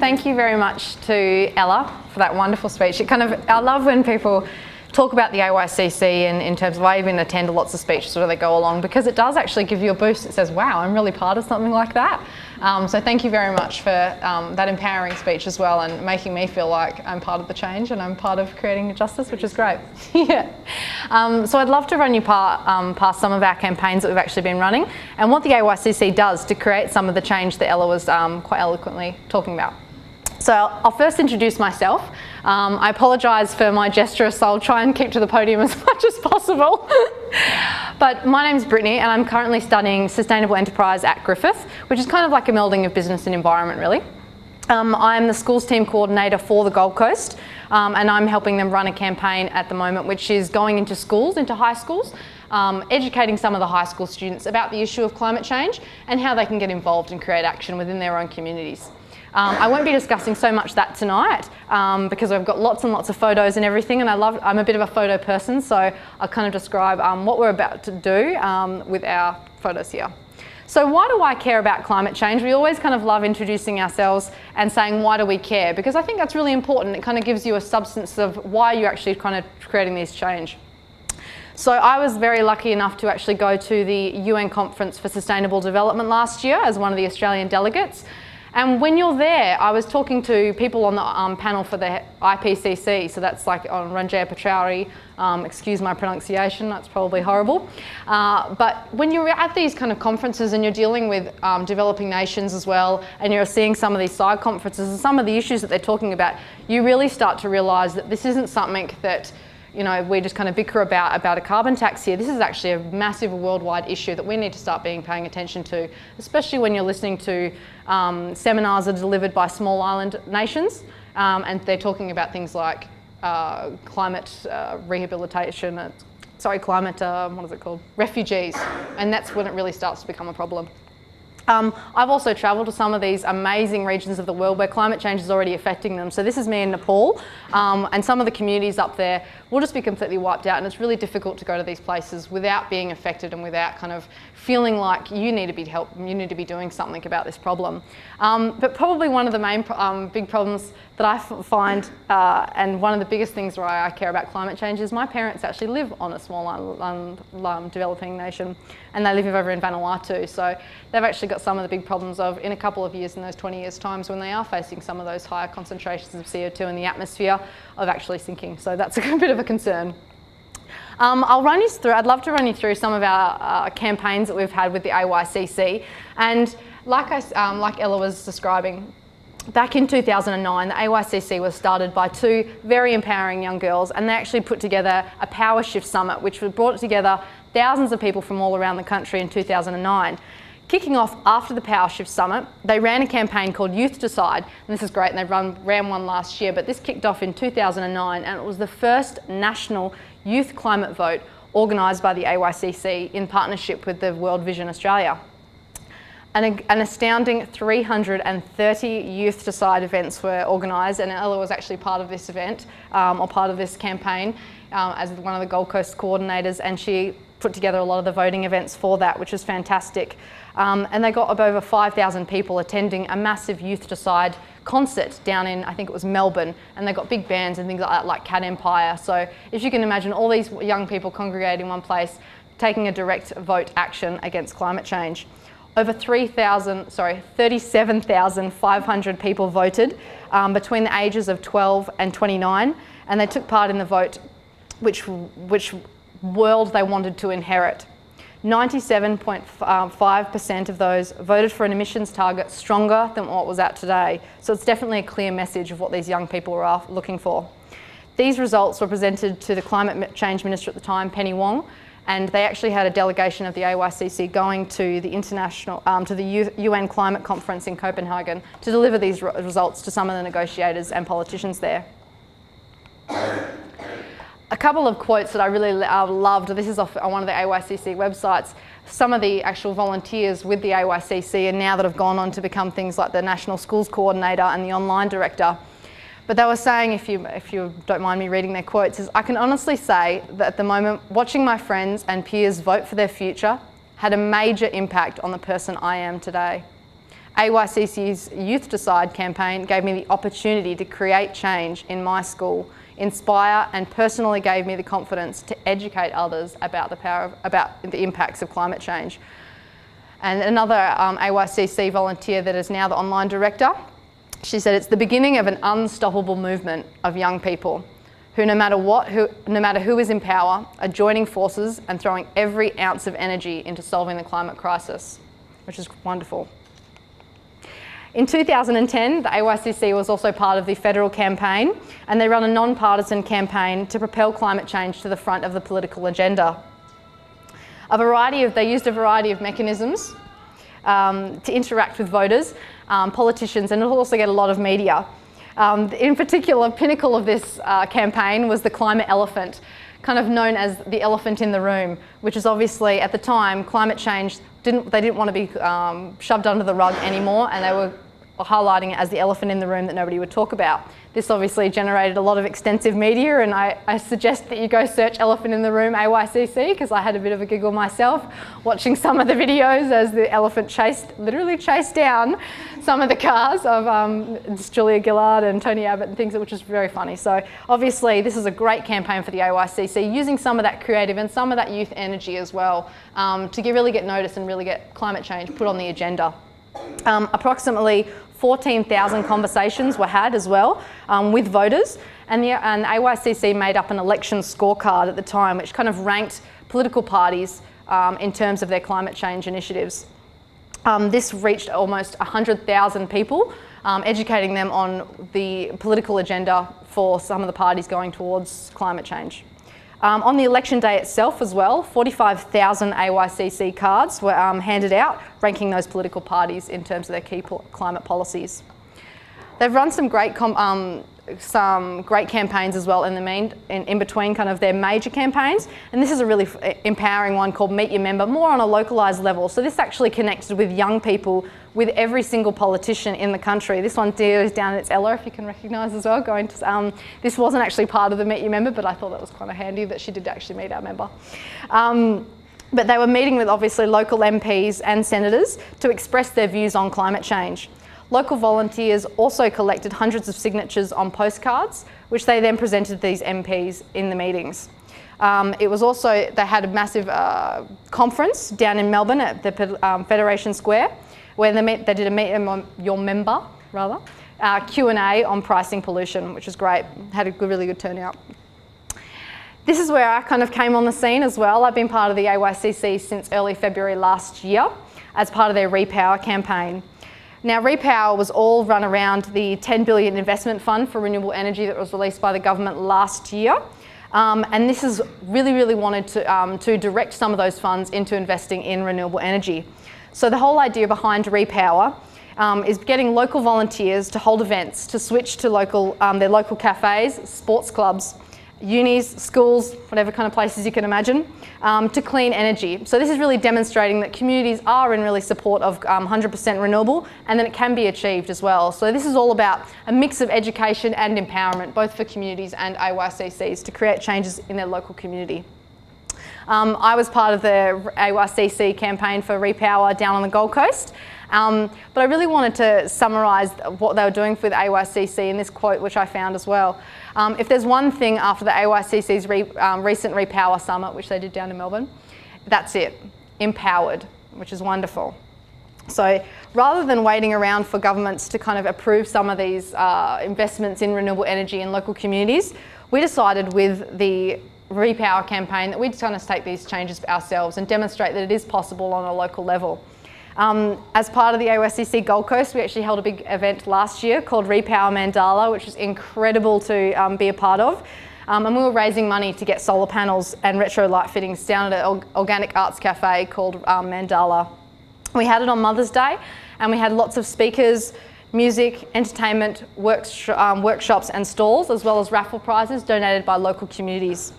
thank you very much to Ella for that wonderful speech. I love when people talk about the AYCC and in terms of, I even attend lots of speeches where they go along, because it does actually give you a boost. It says, wow, I'm really part of something like that. So thank you very much for that empowering speech as well, and making me feel like I'm part of the change and I'm part of creating justice, which is great. Yeah. So I'd love to run you past some of our campaigns that we've actually been running and what the AYCC does to create some of the change that Ella was quite eloquently talking about. So I'll first introduce myself. I apologise for my gesture, so I'll try and keep to the podium as much as possible. But my name's Brittany, and I'm currently studying Sustainable Enterprise at Griffith, which is kind of like a melding of business and environment, really. I'm the schools team coordinator for the Gold Coast, and I'm helping them run a campaign at the moment, which is going into schools, into high schools, educating some of the high school students about the issue of climate change and how they can get involved and create action within their own communities. I won't be discussing so much that tonight because I've got lots and lots of photos and everything, and I'm a bit of a photo person, so I'll kind of describe what we're about to do with our photos here. So why do I care about climate change? We always kind of love introducing ourselves and saying, why do we care? Because I think that's really important. It kind of gives you a substance of why you're actually kind of creating this change. So I was very lucky enough to actually go to the UN Conference for Sustainable Development last year as one of the Australian delegates. And when you're there, I was talking to people on the panel for the IPCC, so that's like on Ranjaya Pachauri, excuse my pronunciation, that's probably horrible. But when you're at these kind of conferences and you're dealing with developing nations as well, and you're seeing some of these side conferences and some of the issues that they're talking about, you really start to realise that this isn't something that we just kind of bicker about a carbon tax here. This is actually a massive worldwide issue that we need to start paying attention to, especially when you're listening to seminars that are delivered by small island nations, and they're talking about things like climate rehabilitation, what is it called? Refugees, and that's when it really starts to become a problem. I've also travelled to some of these amazing regions of the world where climate change is already affecting them. So this is me in Nepal, and some of the communities up there will just be completely wiped out, and it's really difficult to go to these places without being affected and without kind of feeling like you need to be you need to be doing something about this problem. But probably one of the main big problems that I find, and one of the biggest things why I care about climate change, is my parents actually live on a small island developing nation, and they live over in Vanuatu. So they've actually got some of the big problems of, in a couple of years, in those 20 years times, when they are facing some of those higher concentrations of CO2 in the atmosphere, of actually sinking. So that's a bit of a concern. I'd love to run you through some of our campaigns that we've had with the AYCC. And like Ella was describing, back in 2009, the AYCC was started by two very empowering young girls, and they actually put together a Power Shift Summit, which brought together thousands of people from all around the country in 2009. Kicking off after the Power Shift Summit, they ran a campaign called Youth Decide, and this is great, and they ran one last year, but this kicked off in 2009, and it was the first national youth climate vote organised by the AYCC in partnership with the World Vision Australia. An astounding 330 Youth Decide events were organised, and Ella was actually part of this event, or part of this campaign, as one of the Gold Coast coordinators, and she put together a lot of the voting events for that, which is fantastic. And they got over 5,000 people attending a massive Youth Decide concert down in, I think it was Melbourne, and they got big bands and things like that, like Cat Empire. So if you can imagine all these young people congregating in one place, taking a direct vote action against climate change. Over 37,500 people voted between the ages of 12 and 29, and they took part in the vote which world they wanted to inherit. 97.5% of those voted for an emissions target stronger than what was at today. So it's definitely a clear message of what these young people were looking for. These results were presented to the Climate Change Minister at the time, Penny Wong, and they actually had a delegation of the AYCC going to the UN Climate Conference in Copenhagen to deliver these results to some of the negotiators and politicians there. A couple of quotes that I really loved, this is off on one of the AYCC websites. Some of the actual volunteers with the AYCC and now that have gone on to become things like the National Schools Coordinator and the Online Director. But they were saying, if you don't mind me reading their quotes, is I can honestly say that at the moment, watching my friends and peers vote for their future had a major impact on the person I am today. AYCC's Youth Decide campaign gave me the opportunity to create change in my school, inspire, and personally gave me the confidence to educate others about the impacts of climate change. And another AYCC volunteer that is now the online director, she said it's the beginning of an unstoppable movement of young people who, no matter who is in power, are joining forces and throwing every ounce of energy into solving the climate crisis, which is wonderful. In 2010, the AYCC was also part of the federal campaign, and they run a non-partisan campaign to propel climate change to the front of the political agenda. They used a variety of mechanisms to interact with voters, politicians, and it'll also get a lot of media. In particular, pinnacle of this campaign was the climate elephant, kind of known as the elephant in the room, which is obviously, at the time, climate change, they didn't want to be shoved under the rug anymore, and they were highlighting it as the elephant in the room that nobody would talk about. This obviously generated a lot of extensive media, and I suggest that you go search Elephant in the Room AYCC, because I had a bit of a giggle myself watching some of the videos as the elephant literally chased down some of the cars of Julia Gillard and Tony Abbott and things, which was very funny. So obviously this is a great campaign for the AYCC, using some of that creative and some of that youth energy as well to really get noticed and really get climate change put on the agenda. Approximately 14,000 conversations were had as well with voters, and AYCC made up an election scorecard at the time which kind of ranked political parties in terms of their climate change initiatives. This reached almost 100,000 people, educating them on the political agenda for some of the parties going towards climate change. On the election day itself as well, 45,000 AYCC cards were handed out, ranking those political parties in terms of their key climate policies. They've run some great campaigns as well in between kind of their major campaigns, and this is a really empowering one called Meet Your Member, more on a localised level. So this actually connected with young people, with every single politician in the country. This one is down at Ella, if you can recognise as well. This wasn't actually part of the Meet Your Member, but I thought that was kind of handy that she did actually meet our member. But they were meeting with obviously local MPs and senators to express their views on climate change. Local volunteers also collected hundreds of signatures on postcards, which they then presented to these MPs in the meetings. They had a massive conference down in Melbourne at the Federation Square, where they did a Meet Your Member Q&A on pricing pollution, which was great. Had a really good turnout. This is where I kind of came on the scene as well. I've been part of the AYCC since early February last year as part of their Repower campaign. Now, Repower was all run around the $10 billion investment fund for renewable energy that was released by the government last year. And this is really wanted to direct some of those funds into investing in renewable energy. So the whole idea behind Repower is getting local volunteers to hold events, to switch to their local cafes, sports clubs, unis, schools, whatever kind of places you can imagine, to clean energy. So this is really demonstrating that communities are in really support of 100% renewable, and that it can be achieved as well. So this is all about a mix of education and empowerment, both for communities and AYCCs, to create changes in their local community. I was part of the AYCC campaign for Repower down on the Gold Coast, but I really wanted to summarise what they were doing for the AYCC in this quote, which I found as well. If there's one thing after the AYCC's recent Repower Summit, which they did down in Melbourne, that's it, empowered, which is wonderful. So rather than waiting around for governments to kind of approve some of these investments in renewable energy in local communities, we decided with the Repower campaign that we'd kind of take these changes ourselves and demonstrate that it is possible on a local level. As part of the AYCC Gold Coast, we actually held a big event last year called Repower Mandala, which was incredible to be a part of. And we were raising money to get solar panels and retro light fittings down at an organic arts cafe called Mandala. We had it on Mother's Day, and we had lots of speakers, music, entertainment, workshops and stalls, as well as raffle prizes donated by local community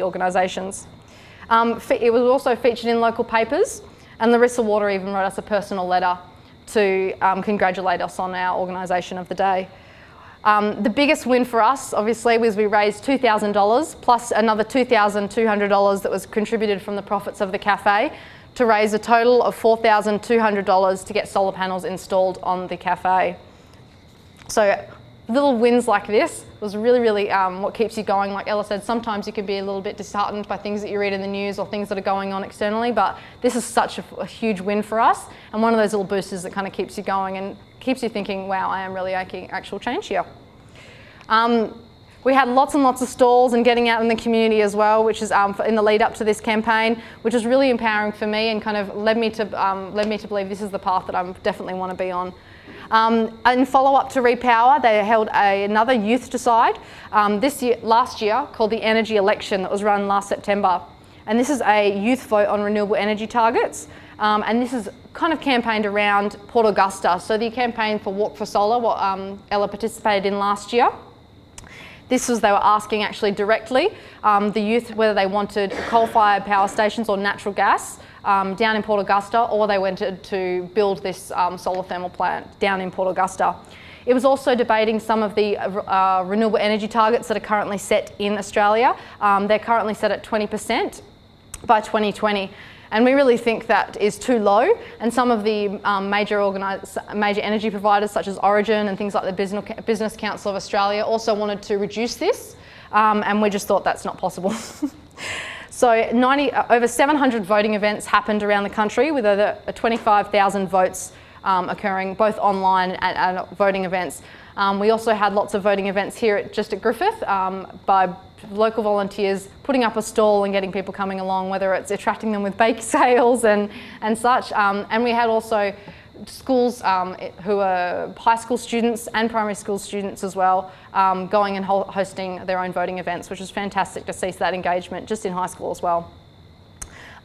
organisations. It was also featured in local papers, and Larissa Water even wrote us a personal letter to congratulate us on our organisation of the day. The biggest win for us, obviously, was we raised $2,000 plus another $2,200 that was contributed from the profits of the cafe to raise a total of $4,200 to get solar panels installed on the cafe. So little wins like this was really, really what keeps you going. Like Ella said, sometimes you can be a little bit disheartened by things that you read in the news or things that are going on externally, but this is such a huge win for us, and one of those little boosters that kind of keeps you going and keeps you thinking, wow, I am really making actual change here. We had lots and lots of stalls and getting out in the community as well, which is in the lead up to this campaign, which is really empowering for me and kind of led me to believe this is the path that I definitely want to be on. In follow-up to Repower, they held another Youth Decide last year called the Energy Election that was run last September. And this is a youth vote on renewable energy targets. And this is kind of campaigned around Port Augusta. So the campaign for Walk for Solar, what Ella participated in last year. This was, they were asking actually directly the youth whether they wanted coal-fired power stations or natural gas down in Port Augusta, or they wanted to build this solar thermal plant down in Port Augusta. It was also debating some of the renewable energy targets that are currently set in Australia. They're currently set at 20% by 2020. And we really think that is too low, and some of the major energy providers such as Origin and things like the Business Council of Australia also wanted to reduce this, and we just thought that's not possible. So over 700 voting events happened around the country with over 25,000 votes occurring both online and voting events. We also had lots of voting events here just at Griffith by local volunteers putting up a stall and getting people coming along, whether it's attracting them with bake sales and such. And we had also schools who are high school students and primary school students as well going and hosting their own voting events, which was fantastic to see that engagement just in high school as well.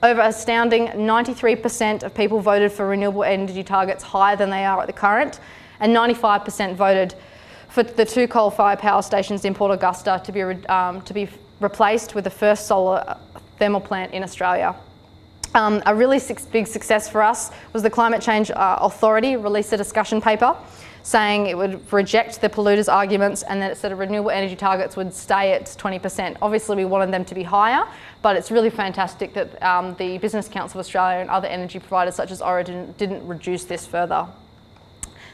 Over astounding 93% of people voted for renewable energy targets higher than they are at the current, and 95% voted for the 2 coal-fired power stations in Port Augusta to be replaced with the first solar thermal plant in Australia. A really big success for us was the Climate Change Authority released a discussion paper saying it would reject the polluters' arguments and that it said renewable energy targets would stay at 20%. Obviously we wanted them to be higher, but it's really fantastic that the Business Council of Australia and other energy providers such as Origin didn't reduce this further.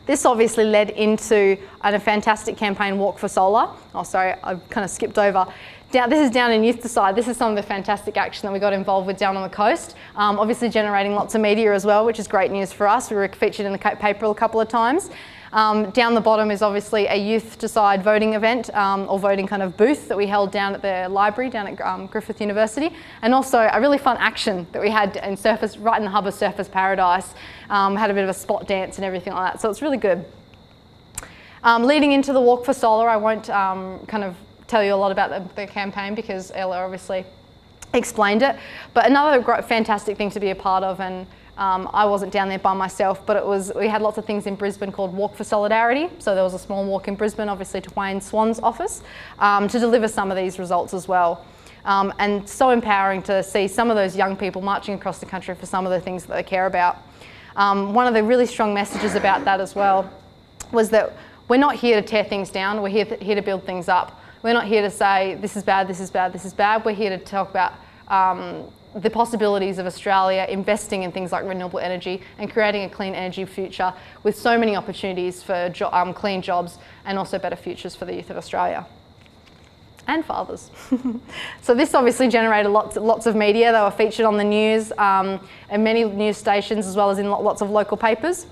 This obviously led into a fantastic campaign, Walk for Solar. Oh, sorry, I kind of skipped over. This is down in Youth Decide. This is some of the fantastic action that we got involved with down on the coast. Obviously generating lots of media as well, which is great news for us. We were featured in the paper a couple of times. Down the bottom is obviously a Youth Decide voting event or voting kind of booth that we held down at the library down at Griffith University, and also a really fun action that we had in right in the hub of Surfers Paradise. Had a bit of a spot dance and everything like that, so it's really good. Leading into the Walk for Solar, I won't kind of tell you a lot about the campaign because Ella obviously explained it, but another fantastic thing to be a part of, and I wasn't down there by myself, but we had lots of things in Brisbane called Walk for Solidarity. So there was a small walk in Brisbane, obviously to Wayne Swan's office, to deliver some of these results as well. And so empowering to see some of those young people marching across the country for some of the things that they care about. One of the really strong messages about that as well was that we're not here to tear things down, we're here to build things up. We're not here to say this is bad, this is bad, this is bad. We're here to talk about the possibilities of Australia investing in things like renewable energy and creating a clean energy future with so many opportunities for clean jobs and also better futures for the youth of Australia and for others. So this obviously generated lots of media. They were featured on the news and many news stations as well as in lots of local papers.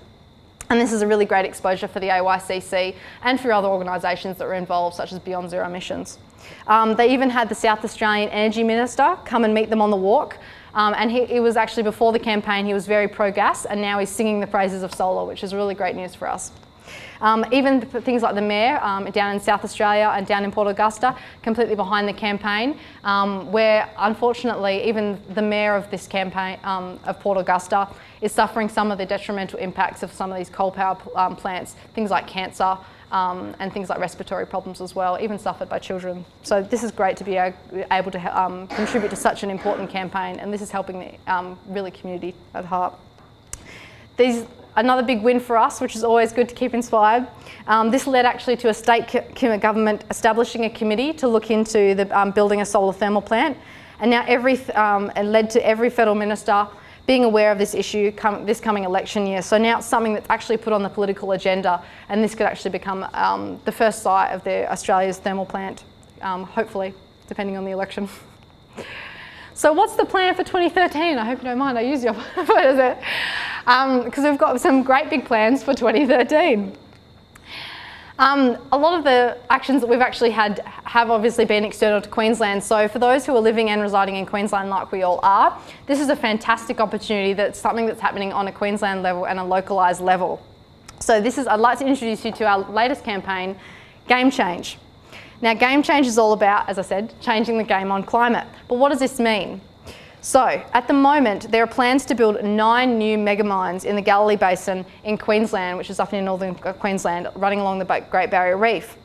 And this is a really great exposure for the AYCC and for other organisations that were involved, such as Beyond Zero Emissions. They even had the South Australian Energy Minister come and meet them on the walk. And it was actually before the campaign, he was very pro-gas, and now he's singing the praises of solar, which is really great news for us. Even things like the Mayor down in South Australia and down in Port Augusta, completely behind the campaign, where unfortunately even the Mayor of this campaign of Port Augusta is suffering some of the detrimental impacts of some of these coal power plants, things like cancer and things like respiratory problems as well, even suffered by children. So this is great to be able to contribute to such an important campaign, and this is helping the really community at heart. Another big win for us, which is always good to keep inspired. This led actually to a state government establishing a committee to look into the building a solar thermal plant, and now it led to every federal minister being aware of this issue this coming election year. So now it's something that's actually put on the political agenda, and this could actually become the first site of Australia's thermal plant, hopefully, depending on the election. So what's the plan for 2013? I hope you don't mind, I use your photos there. Because we've got some great big plans for 2013. A lot of the actions that we've actually had have obviously been external to Queensland. So for those who are living and residing in Queensland like we all are, this is a fantastic opportunity. That's something that's happening on a Queensland level and a localised level. So I'd like to introduce you to our latest campaign, Game Change. Now, Game Change is all about, as I said, changing the game on climate. But what does this mean? So, at the moment, there are plans to build 9 new mega mines in the Galilee Basin in Queensland, which is up in northern Queensland, running along the Great Barrier Reef.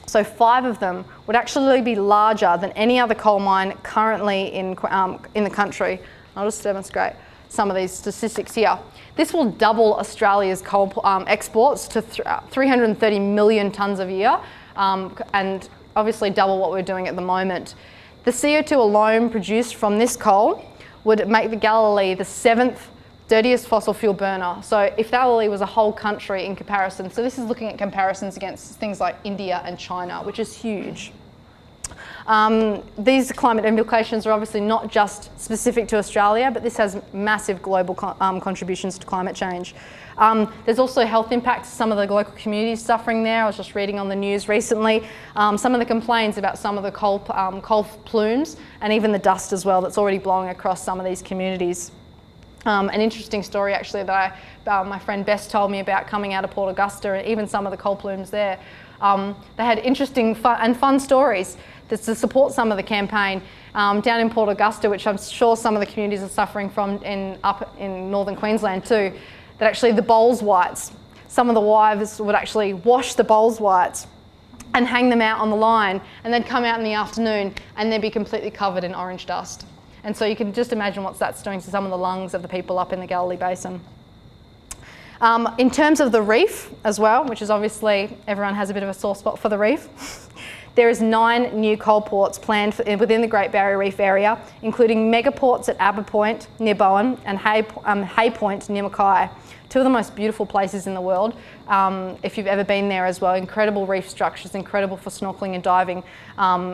So 5 of them would actually be larger than any other coal mine currently in the country. I'll just demonstrate some of these statistics here. This will double Australia's coal exports to 330 million tonnes a year, and obviously double what we're doing at the moment. The CO2 alone produced from this coal would make the Galilee the 7th dirtiest fossil fuel burner. So if Galilee was a whole country in comparison, so this is looking at comparisons against things like India and China, which is huge. These climate implications are obviously not just specific to Australia, but this has massive global contributions to climate change. There's also health impacts. Some of the local communities suffering there. I was just reading on the news recently. Some of the complaints about some of the coal plumes and even the dust as well that's already blowing across some of these communities. An interesting story actually that my friend Bess told me about coming out of Port Augusta, and even some of the coal plumes there. They had interesting and fun stories to support some of the campaign down in Port Augusta, which I'm sure some of the communities are suffering from up in northern Queensland too. That actually the bowls whites, some of the wives would actually wash the bowls whites and hang them out on the line, and they'd come out in the afternoon and they'd be completely covered in orange dust. And so you can just imagine what that's doing to some of the lungs of the people up in the Galilee Basin. In terms of the reef as well, which is obviously everyone has a bit of a sore spot for the reef, there is 9 new coal ports planned within the Great Barrier Reef area, including mega ports at Aber Point near Bowen and Hay Point near Mackay. 2 of the most beautiful places in the world, if you've ever been there as well. Incredible reef structures, incredible for snorkeling and diving,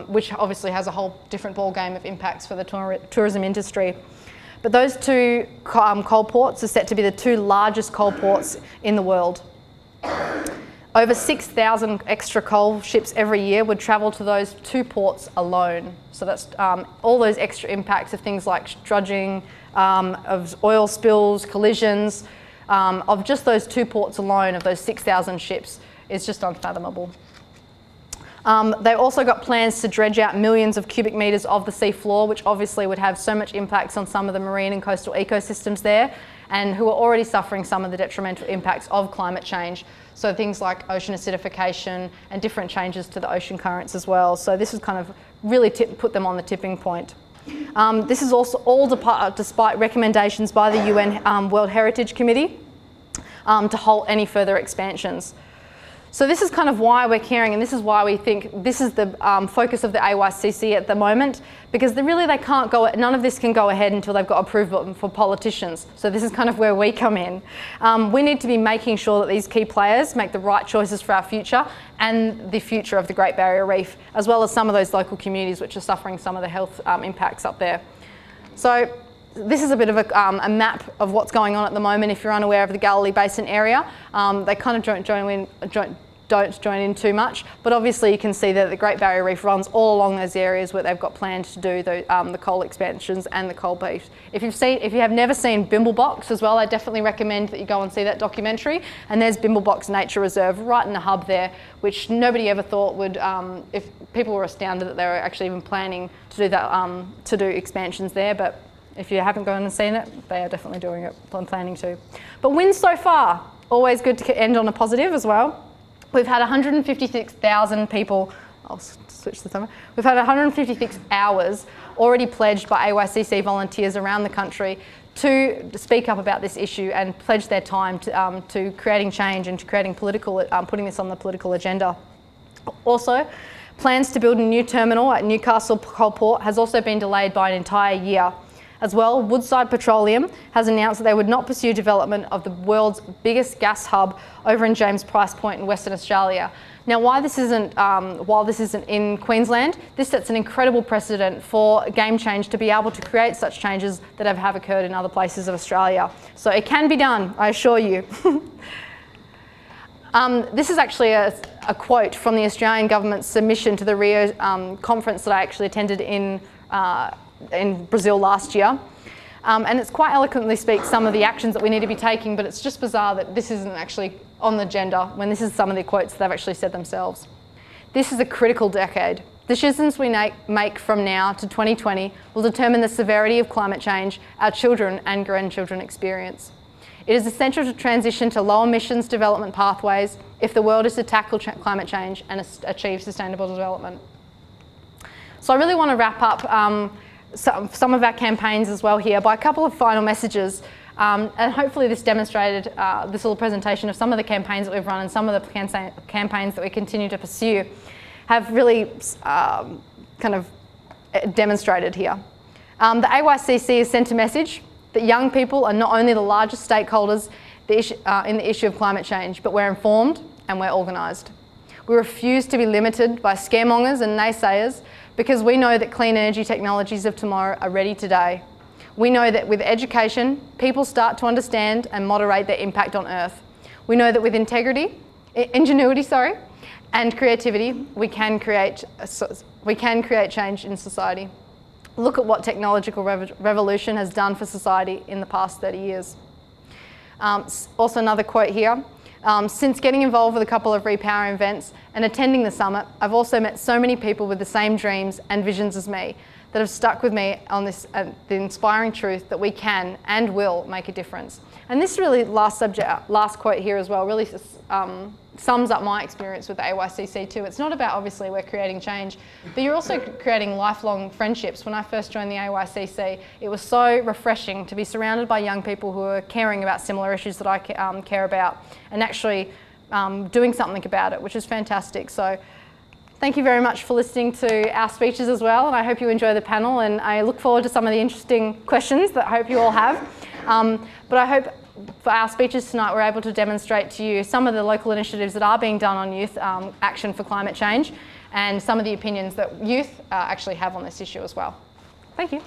which obviously has a whole different ball game of impacts for the tourism industry. But those 2 coal ports are set to be the 2 largest coal ports in the world. Over 6,000 extra coal ships every year would travel to those 2 ports alone. So that's all those extra impacts of things like drudging, of oil spills, collisions, of just those 2 ports alone, of those 6,000 ships, is just unfathomable. They've also got plans to dredge out millions of cubic metres of the sea floor, which obviously would have so much impacts on some of the marine and coastal ecosystems there, and who are already suffering some of the detrimental impacts of climate change. So things like ocean acidification and different changes to the ocean currents as well. So this would kind of really put them on the tipping point. This is also all despite recommendations by the UN World Heritage Committee to halt any further expansions. So this is kind of why we're caring, and this is why we think this is the focus of the AYCC at the moment, because they can't go, none of this can go ahead until they've got approval for politicians. So this is kind of where we come in. We need to be making sure that these key players make the right choices for our future and the future of the Great Barrier Reef, as well as some of those local communities which are suffering some of the health impacts up there. So this is a bit of a map of what's going on at the moment. If you're unaware of the Galilee Basin area, they kind of don't join in too much, but obviously you can see that the Great Barrier Reef runs all along those areas where they've got planned to do the coal expansions and the coal beef. If you have never seen Bimblebox as well, I definitely recommend that you go and see that documentary. And there's Bimblebox Nature Reserve right in the hub there, which nobody ever thought would. If people were astounded that they were actually even planning to do that, to do expansions there, but if you haven't gone and seen it, they are definitely doing it and planning to. But wins so far, always good to end on a positive as well. We've had 156,000 people, I'll switch the timer. We've had 156 hours already pledged by AYCC volunteers around the country to speak up about this issue and pledge their time to creating change and to creating putting this on the political agenda. Also, plans to build a new terminal at Newcastle Coal Port has also been delayed by an entire year. As well, Woodside Petroleum has announced that they would not pursue development of the world's biggest gas hub over in James Price Point in Western Australia. Now, while this isn't in Queensland, this sets an incredible precedent for Game Change to be able to create such changes that have occurred in other places of Australia. So it can be done, I assure you. This is actually a quote from the Australian government's submission to the Rio conference that I actually attended in Brazil last year. And it's quite eloquently speaks some of the actions that we need to be taking, but it's just bizarre that this isn't actually on the agenda when this is some of the quotes they've actually said themselves. This is a critical decade. Decisions we make from now to 2020 will determine the severity of climate change our children and grandchildren experience. It is essential to transition to low emissions development pathways if the world is to tackle climate change and achieve sustainable development. So I really want to wrap up some of our campaigns as well here by a couple of final messages. And hopefully this demonstrated this little presentation of some of the campaigns that we've run and some of the campaigns that we continue to pursue have really kind of demonstrated here. The AYCC has sent a message that young people are not only the largest stakeholders in the issue of climate change, but we're informed and we're organised. We refuse to be limited by scaremongers and naysayers because we know that clean energy technologies of tomorrow are ready today. We know that with education, people start to understand and moderate their impact on Earth. We know that with ingenuity, and creativity, we can create change in society. Look at what technological revolution has done for society in the past 30 years. Also another quote here. Since getting involved with a couple of repowering events and attending the summit, I've also met so many people with the same dreams and visions as me that have stuck with me on this, the inspiring truth that we can and will make a difference. And this really last quote here as well really sums up my experience with the AYCC too. It's not about obviously we're creating change, but you're also creating lifelong friendships. When I first joined the AYCC, it was so refreshing to be surrounded by young people who are caring about similar issues that I care about and actually doing something about it, which is fantastic. So thank you very much for listening to our speeches as well, and I hope you enjoy the panel, and I look forward to some of the interesting questions that I hope you all have. But I hope for our speeches tonight we're able to demonstrate to you some of the local initiatives that are being done on youth action for climate change and some of the opinions that youth actually have on this issue as well. Thank you.